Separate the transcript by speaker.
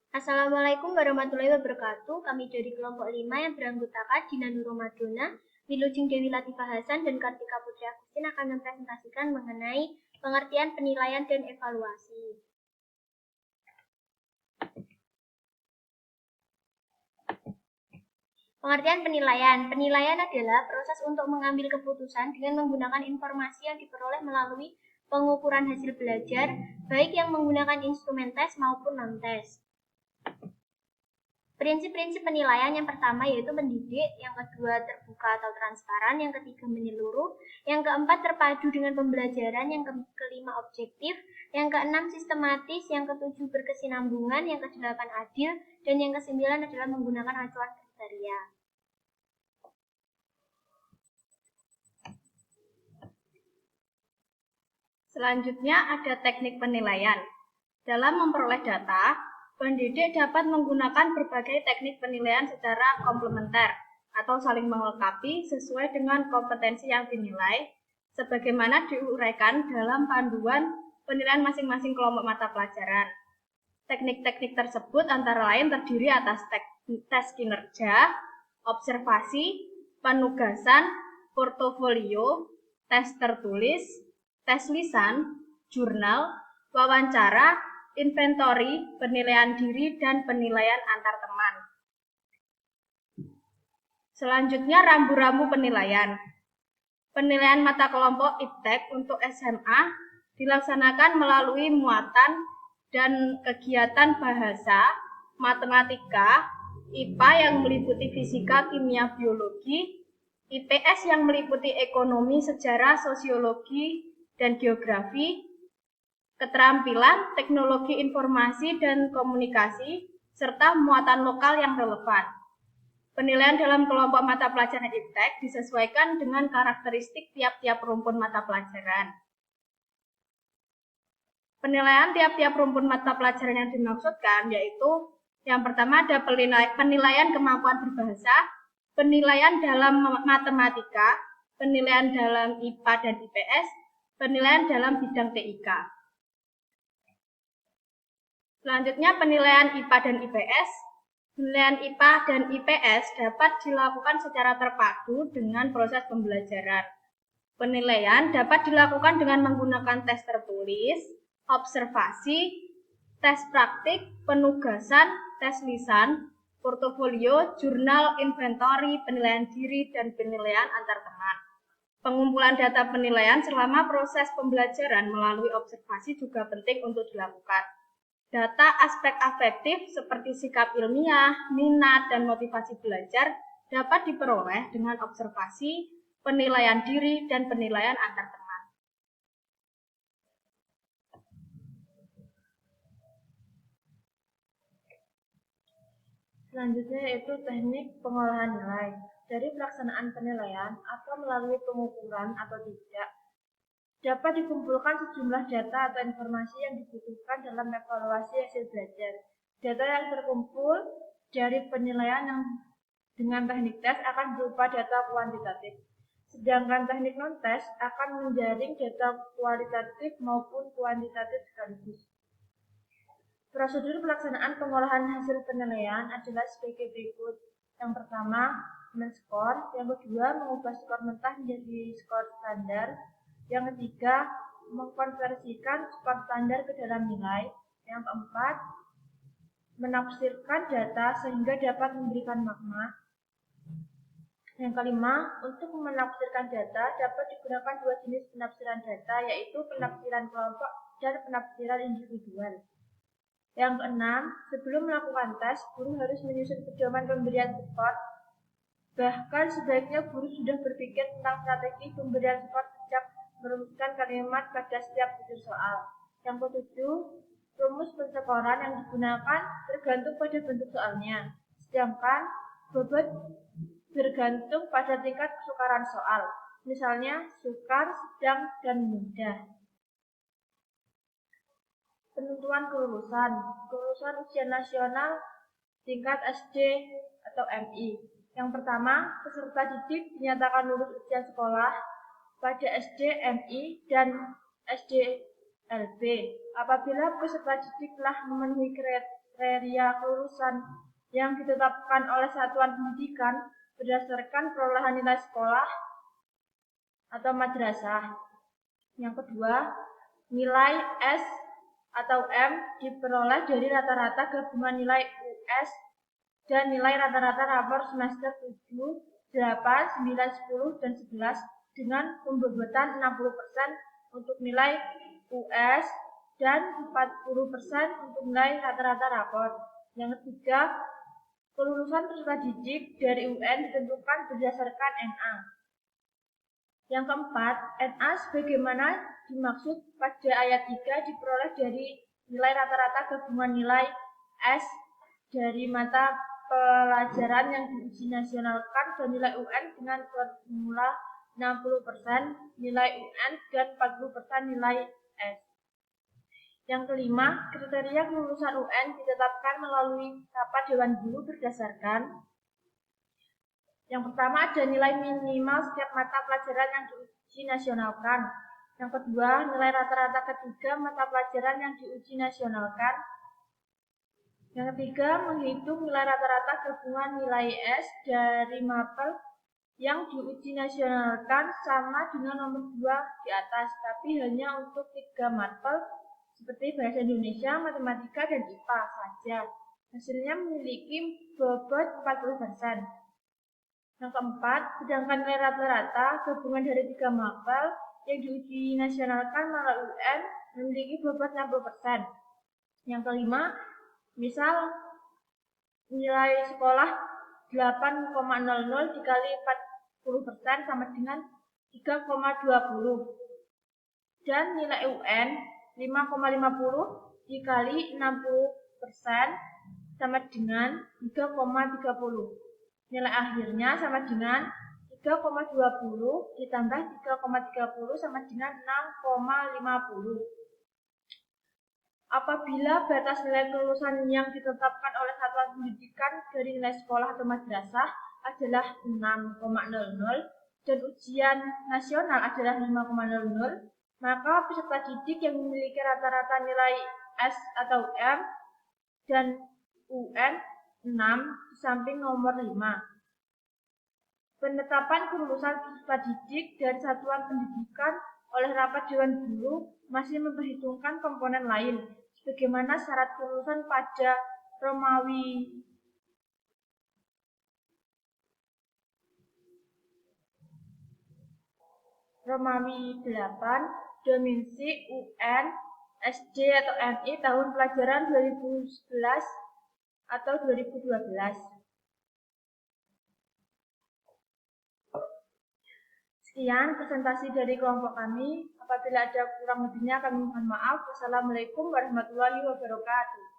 Speaker 1: Assalamualaikum warahmatullahi wabarakatuh. Kami dari kelompok 5 yang beranggotakan Dina Nurul Maduna, Wilujeng Dewi Latifah Hasan, dan Kartika Putri Agustin akan mempresentasikan mengenai pengertian penilaian dan evaluasi. Pengertian penilaian. Penilaian adalah proses untuk mengambil keputusan dengan menggunakan informasi yang diperoleh melalui pengukuran hasil belajar, baik yang menggunakan instrumen tes maupun non-tes. Prinsip-prinsip penilaian yang pertama yaitu mendidik, yang kedua terbuka atau transparan, yang ketiga menyeluruh, yang keempat terpadu dengan pembelajaran, yang kelima objektif, yang keenam sistematis, yang ketujuh berkesinambungan, yang kedelapan adil, dan yang kesembilan adalah menggunakan acuan kriteria.
Speaker 2: Selanjutnya ada teknik penilaian. Dalam memperoleh data, pendidik dapat menggunakan berbagai teknik penilaian secara komplementer atau saling melengkapi sesuai dengan kompetensi yang dinilai, sebagaimana diuraikan dalam panduan penilaian masing-masing kelompok mata pelajaran. Teknik-teknik tersebut antara lain terdiri atas tes kinerja, observasi, penugasan, portofolio, tes tertulis, tes lisan, jurnal, wawancara, inventory, penilaian diri, dan penilaian antar teman. Selanjutnya rambu-rambu penilaian. Penilaian mata kelompok IPTEK untuk SMA dilaksanakan melalui muatan dan kegiatan bahasa, matematika, IPA yang meliputi fisika, kimia, biologi, IPS yang meliputi ekonomi, sejarah, sosiologi, dan geografi, keterampilan, teknologi informasi dan komunikasi, serta muatan lokal yang relevan. Penilaian dalam kelompok mata pelajaran IPTEK disesuaikan dengan karakteristik tiap-tiap rumpun mata pelajaran. Penilaian tiap-tiap rumpun mata pelajaran yang dimaksudkan yaitu yang pertama ada penilaian kemampuan berbahasa, penilaian dalam matematika, penilaian dalam IPA dan IPS, penilaian dalam bidang TIK. Selanjutnya penilaian IPA dan IPS. Penilaian IPA dan IPS dapat dilakukan secara terpadu dengan proses pembelajaran. Penilaian dapat dilakukan dengan menggunakan tes tertulis, observasi, tes praktik, penugasan, tes lisan, portofolio, jurnal, inventory, penilaian diri, dan penilaian antar teman. Pengumpulan data penilaian selama proses pembelajaran melalui observasi juga penting untuk dilakukan. Data aspek afektif seperti sikap ilmiah, minat, dan motivasi belajar dapat diperoleh dengan observasi, penilaian diri, dan penilaian antar teman.
Speaker 3: Selanjutnya yaitu teknik pengolahan nilai. Dari pelaksanaan penilaian atau melalui pengukuran atau tidak, dapat dikumpulkan sejumlah data atau informasi yang dibutuhkan dalam evaluasi hasil belajar. Data yang terkumpul dari penilaian yang dengan teknik tes akan berupa data kuantitatif. Sedangkan teknik non-tes akan menjaring data kualitatif maupun kuantitatif sekaligus. Prosedur pelaksanaan pengolahan hasil penilaian adalah sebagai berikut. Yang pertama, men-skor. Yang kedua, mengubah skor mentah menjadi skor standar. Yang ketiga, mengkonversikan skor standar ke dalam nilai. Yang keempat, menafsirkan data sehingga dapat memberikan makna. Yang kelima, untuk menafsirkan data dapat digunakan dua jenis penafsiran data, yaitu penafsiran kelompok dan penafsiran individual. Yang keenam, sebelum melakukan tes, guru harus menyusun pedoman pemberian skor. Bahkan sebaiknya guru sudah berpikir tentang strategi pemberian skor sejak merumuskan kalimat pada setiap butir soal. Yang ketujuh, rumus penskoran yang digunakan tergantung pada bentuk soalnya, sedangkan bobot bergantung pada tingkat kesukaran soal, misalnya sukar, sedang, dan mudah. Penentuan kelulusan ujian nasional tingkat SD atau MI. Yang pertama, peserta didik dinyatakan lulus ujian sekolah pada SD, MI, dan SDLB apabila peserta didik telah memenuhi kriteria kelulusan yang ditetapkan oleh satuan pendidikan berdasarkan perolehan nilai sekolah atau madrasah. Yang kedua, nilai S atau M diperoleh dari rata-rata gabungan nilai US dan nilai rata-rata rapor semester 7, 8, 9, 10, dan 11 dengan pembobotan 60% untuk nilai US dan 40% untuk nilai rata-rata rapor. Yang ketiga, kelulusan peserta didik dari UN ditentukan berdasarkan NA. Yang keempat, NA sebagaimana dimaksud pada ayat 3 diperoleh dari nilai rata-rata gabungan nilai S dari mata pelajaran yang diuji nasionalkan dan nilai UN dengan formula 60% nilai UN dan 40% nilai S. Yang kelima, kriteria kelulusan UN ditetapkan melalui rapat Dewan Guru berdasarkan yang pertama ada nilai minimal setiap mata pelajaran yang diuji nasionalkan. Yang kedua, nilai rata-rata ketiga mata pelajaran yang diuji nasionalkan. Yang ketiga, menghitung nilai rata-rata gabungan nilai S dari mapel yang diuji nasionalkan sama dengan nomor 2 di atas, tapi hanya untuk 3 mapel seperti Bahasa Indonesia, Matematika, dan IPA saja. Hasilnya memiliki bobot 40%. Yang keempat, sedangkan nilai rata-rata gabungan dari 3 mapel yang diuji nasionalkan melalui UN memiliki bobot 60%. Yang kelima, misal nilai sekolah 8,00 dikali 40% sama dengan 3,20 dan nilai UN 5,50 dikali 60% sama dengan 3,30. Nilai akhirnya sama dengan 3,20 ditambah 3,30 sama dengan 6,50. Apabila batas nilai kelulusan yang ditetapkan oleh satuan pendidikan dari nilai sekolah atau madrasah adalah 6,00 dan ujian nasional adalah 5,00, maka peserta didik yang memiliki rata-rata nilai S atau M dan UN 6 di samping nomor 5. Penetapan kelulusan peserta didik dari satuan pendidikan oleh rapat Dewan Guru masih memperhitungkan komponen lain, sebagaimana syarat kelulusan pada Romawi 8, Dimensi UN, SD atau MI tahun pelajaran 2011 atau 2012. Sekian presentasi dari kelompok kami. Apabila ada kurang lebihnya kami mohon maaf. Wassalamualaikum warahmatullahi wabarakatuh.